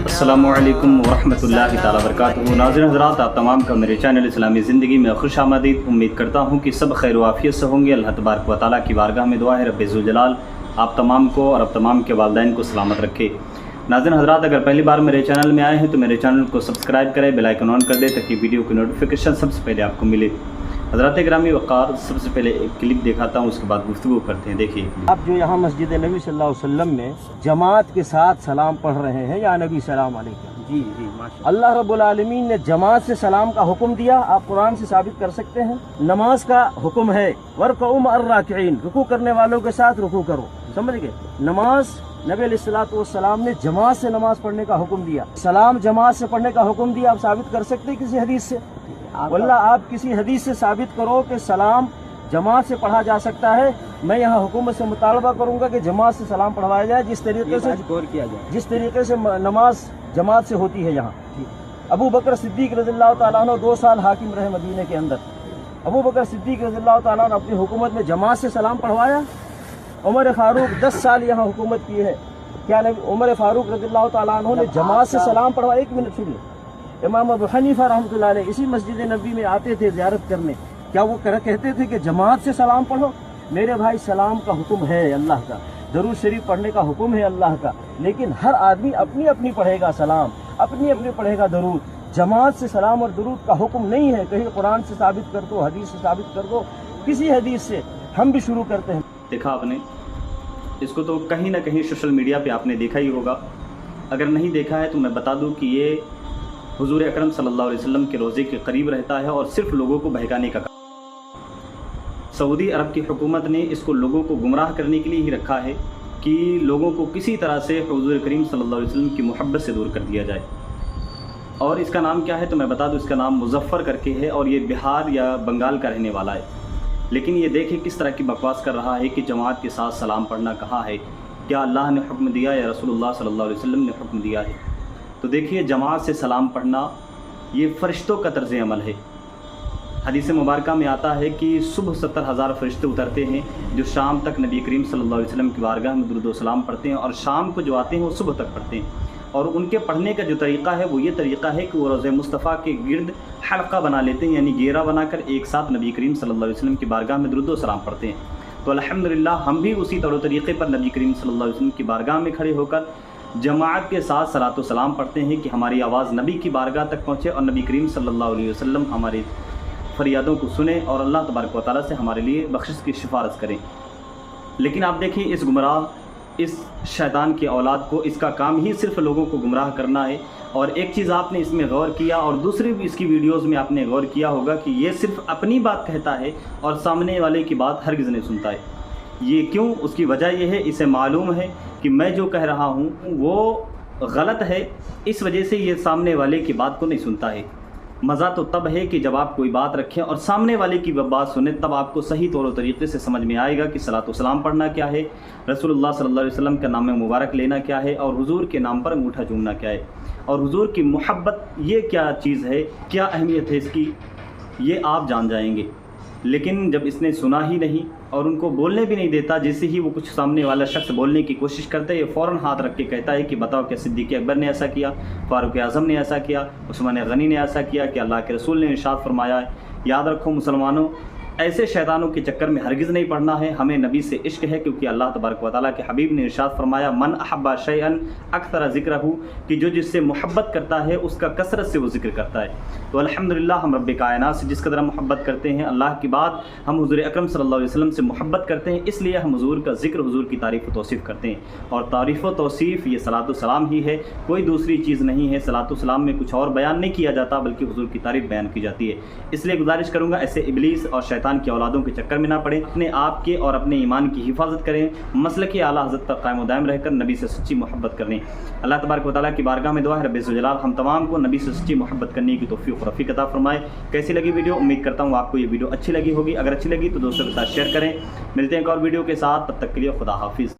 السلام علیکم ورحمۃ اللہ تعالیٰ وبرکاتہ۔ ناظرین حضرات، آپ تمام کا میرے چینل اسلامی زندگی میں خوش آمدید۔ امید کرتا ہوں کہ سب خیر و عافیت سے ہوں گے۔ اللہ تبارک و تعالیٰ کی بارگاہ میں دعا ہے رب ذوالجلال آپ تمام کو اور آپ تمام کے والدین کو سلامت رکھے۔ ناظرین حضرات، اگر پہلی بار میرے چینل میں آئے ہیں تو میرے چینل کو سبسکرائب کریں، بیل آئیکن آن کر دیں تاکہ ویڈیو کی نوٹیفیکیشن سب سے پہلے آپ کو ملے۔ حضرات گرامی وقار، سب سے پہلے ایک کلپ دکھاتا ہوں، اس کے بعد گفتگو کرتے ہیں۔ دیکھیے آپ جو یہاں مسجد نبی صلی اللہ علیہ وسلم میں جماعت کے ساتھ سلام پڑھ رہے ہیں، یا نبی سلام علیکم، جی ماشاء اللہ رب العالمین نے جماعت سے سلام کا حکم دیا، آپ قرآن سے ثابت کر سکتے ہیں۔ نماز کا حکم ہے وَارْكَعُوا مَعَ الرَّاكِعِينَ، رکوع کرنے والوں کے ساتھ رکوع کرو، سمجھ گئے۔ نماز نبی علیہ الصلوۃ والسلام نے جماعت سے نماز پڑھنے کا حکم دیا، سلام جماعت سے پڑھنے کا حکم دیا، آپ ثابت کر سکتے ہیں کسی حدیث سے؟ واللہ آپ کسی حدیث سے ثابت کرو کہ سلام جماعت سے پڑھا جا سکتا ہے۔ میں یہاں حکومت سے مطالبہ کروں گا کہ جماعت سے سلام پڑھوایا جائے، جس طریقے سے نماز جماعت سے ہوتی ہے یہاں۔ ابو بکر صدیق رضی اللہ تعالیٰ عنہ 2 سال حاکم رہے مدینہ کے اندر۔ ابو بکر صدیق رضی اللہ تعالیٰ عنہ اپنی حکومت میں جماعت سے سلام پڑھوایا۔ عمر فاروق 10 سال یہاں حکومت کی ہے، کیا عمر فاروق رضی اللہ تعالیٰ عنہ نے جماعت سے سلام پڑھوایا؟ ایک منٹ سنیے۔ امام ابو حنیفہ رحمۃ اللہ علیہ اسی مسجد نبی میں آتے تھے زیارت کرنے، کیا وہ کہتے تھے کہ جماعت سے سلام پڑھو؟ میرے بھائی، سلام کا حکم ہے اللہ کا، درود شریف پڑھنے کا حکم ہے اللہ کا، لیکن ہر آدمی اپنی اپنی پڑھے گا سلام، اپنی اپنی پڑھے گا درود۔ جماعت سے سلام اور درود کا حکم نہیں ہے، کہیں قرآن سے ثابت کر دو، حدیث سے ثابت کر دو، کسی حدیث سے۔ ہم بھی شروع کرتے ہیں۔ دیکھا آپ نے اس کو، تو کہیں نہ کہیں سوشل میڈیا پہ آپ نے دیکھا ہی ہوگا۔ اگر نہیں دیکھا ہے تو میں بتا دوں کہ یہ حضور اکرم صلی اللہ علیہ وسلم کے روضے کے قریب رہتا ہے اور صرف لوگوں کو بہکانے کا کام۔ سعودی عرب کی حکومت نے اس کو لوگوں کو گمراہ کرنے کے لیے ہی رکھا ہے کہ لوگوں کو کسی طرح سے حضور کریم صلی اللہ علیہ وسلم کی محبت سے دور کر دیا جائے۔ اور اس کا نام کیا ہے تو میں بتا دوں، اس کا نام مظفر کر کے ہے اور یہ بہار یا بنگال کا رہنے والا ہے۔ لیکن یہ دیکھیں کس طرح کی بکواس کر رہا ہے کہ جماعت کے ساتھ سلام پڑھنا کہاں ہے، کیا اللہ نے حکم دیا یا رسول اللہ صلی اللہ علیہ وسلم نے حکم دیا ہے؟ تو دیکھیے، جماعت سے سلام پڑھنا یہ فرشتوں کا طرز عمل ہے۔ حدیث مبارکہ میں آتا ہے کہ صبح 70,000 فرشتے اترتے ہیں جو شام تک نبی کریم صلی اللہ علیہ وسلم کی بارگاہ میں درود و سلام پڑھتے ہیں، اور شام کو جو آتے ہیں وہ صبح تک پڑھتے ہیں۔ اور ان کے پڑھنے کا جو طریقہ ہے وہ یہ طریقہ ہے کہ وہ روضہ مصطفیٰ کے گرد حلقہ بنا لیتے ہیں، یعنی گھیرا بنا کر ایک ساتھ نبی کریم صلی اللہ علیہ وسلم کی بارگاہ میں درود و سلام پڑھتے ہیں۔ تو الحمدللہ ہم بھی اسی طور و طریقے پر نبی کریم صلی اللہ علیہ وسلم کی بارگاہ میں کھڑے ہو کر جماعت کے ساتھ صلاۃ و سلام پڑھتے ہیں کہ ہماری آواز نبی کی بارگاہ تک پہنچے اور نبی کریم صلی اللہ علیہ وسلم ہماری فریادوں کو سنیں اور اللہ تبارک و تعالیٰ سے ہمارے لیے بخشش کی سفارش کریں۔ لیکن آپ دیکھیں، اس گمراہ، اس شیطان کی اولاد کو اس کا کام ہی صرف لوگوں کو گمراہ کرنا ہے۔ اور ایک چیز آپ نے اس میں غور کیا، اور دوسری بھی اس کی ویڈیوز میں آپ نے غور کیا ہوگا کہ یہ صرف اپنی بات کہتا ہے اور سامنے والے کی بات ہرگز نہیں سنتا ہے۔ یہ کیوں؟ اس کی وجہ یہ ہے، اسے معلوم ہے کہ میں جو کہہ رہا ہوں وہ غلط ہے، اس وجہ سے یہ سامنے والے کی بات کو نہیں سنتا ہے۔ مزہ تو تب ہے کہ جب آپ کوئی بات رکھیں اور سامنے والے کی بات سنیں، تب آپ کو صحیح طور و طریقے سے سمجھ میں آئے گا کہ صلاۃ و سلام پڑھنا کیا ہے، رسول اللہ صلی اللہ علیہ وسلم کا نام مبارک لینا کیا ہے، اور حضور کے نام پر انگوٹھا چومنا کیا ہے، اور حضور کی محبت یہ کیا چیز ہے، کیا اہمیت ہے اس کی، یہ آپ جان جائیں گے۔ لیکن جب اس نے سنا ہی نہیں اور ان کو بولنے بھی نہیں دیتا، جیسے ہی وہ کچھ سامنے والا شخص بولنے کی کوشش کرتا ہے، یہ فوراً ہاتھ رکھ کے کہتا ہے کہ بتاؤ کہ صدیق اکبر نے ایسا کیا، فاروق اعظم نے ایسا کیا، عثمان غنی نے ایسا کیا، کہ اللہ کے رسول نے ارشاد فرمایا ہے۔ یاد رکھو مسلمانوں، ایسے شیطانوں کے چکر میں ہرگز نہیں پڑھنا ہے۔ ہمیں نبی سے عشق ہے، کیونکہ اللہ تبارک و تعالیٰ کے حبیب نے ارشاد فرمایا، من احب شیئا اکثر ذکرہ، کہ جو جس سے محبت کرتا ہے اس کا کثرت سے وہ ذکر کرتا ہے۔ تو الحمدللہ ہم رب کائنات سے جس قدر محبت کرتے ہیں، اللہ کی بات ہم حضور اکرم صلی اللہ علیہ وسلم سے محبت کرتے ہیں، اس لیے ہم حضور کا ذکر، حضور کی تعریف و توصیف کرتے ہیں۔ اور تعریف و توصیف یہ صلاۃ و سلام ہی ہے، کوئی دوسری چیز نہیں ہے۔ صلاۃ و سلام میں کچھ اور بیان نہیں کیا جاتا، بلکہ حضور کی تعریف بیان کی جاتی ہے۔ اس لیے گزارش کروں گا ایسے ابلیس اور شیطان کی اولادوں کے چکر میں نہ پڑیں، اپنے آپ کے اور اپنے ایمان کی حفاظت کریں، مسلک اعلیٰ حضرت پر قائم و دائم رہ کر نبی سے سچی محبت کریں۔ اللہ تبارک و تعالیٰ کی بارگاہ میں دعا ہے رب ذوالجلال ہم تمام کو نبی سے سچی محبت کرنے کی توفیق و رفیق عطا فرمائے۔ کیسی لگی ویڈیو؟ امید کرتا ہوں آپ کو یہ ویڈیو اچھی لگی ہوگی۔ اگر اچھی لگی تو دوستوں کے ساتھ شیئر کریں۔ ملتے ہیں ایک اور ویڈیو کے ساتھ، تب تک کے لیے خدا حافظ۔